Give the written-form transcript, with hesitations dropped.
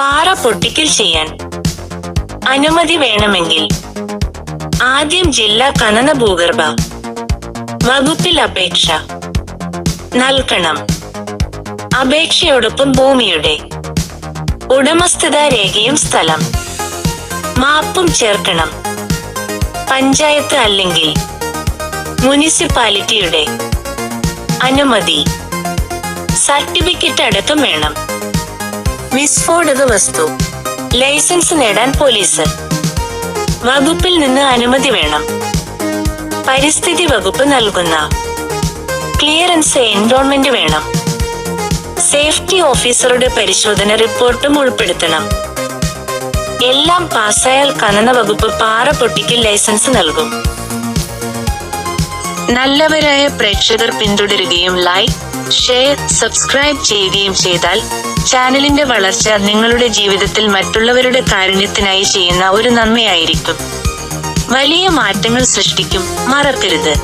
പാറ പൊട്ടിക്കൽ ചെയ്യാൻ അനുമതി വേണമെങ്കിൽ ആദ്യം ജില്ലാ ഖനന ഭൂഗർഭ വകുപ്പിൽ അപേക്ഷ നൽകണം. അപേക്ഷയോടൊപ്പം ഭൂമിയുടെ ഉടമസ്ഥതാ രേഖയും സ്ഥലം മാപ്പും ചേർക്കണം. പഞ്ചായത്ത് അല്ലെങ്കിൽ മുനിസിപ്പാലിറ്റിയുടെ അനുമതി സർട്ടിഫിക്കറ്റ് അടക്കം വേണം. വിസ്ഫോടക വസ്തു ലൈസൻസ് നേടാൻ പോലീസ് വകുപ്പിൽ നിന്ന് അനുമതി വേണം. പരിസ്ഥിതി വകുപ്പ് നൽകുന്ന ക്ലിയറൻസ് എൻറോൾമെന്റ് വേണം. സേഫ്റ്റി ഓഫീസറുടെ പരിശോധന റിപ്പോർട്ടും ഉൾപ്പെടുത്തണം. എല്ലാം പാസ്സായാൽ ഖനന വകുപ്പ് പാറ പൊട്ടിക്കൽ ലൈസൻസ് നൽകും. നല്ലവരായ പ്രേക്ഷകർ പിന്തുടരുകയും ലൈക്ക്, ഷെയർ, സബ്സ്ക്രൈബ് ചെയ്യുകയും ചെയ്താൽ ചാനലിന്റെ വളർച്ച നിങ്ങളുടെ ജീവിതത്തിൽ മറ്റുള്ളവരുടെ കാരുണ്യത്തിനായി ചെയ്യുന്ന ഒരു നന്മയായിരിക്കും. വലിയ മാറ്റങ്ങൾ സൃഷ്ടിക്കും. മറക്കരുത്.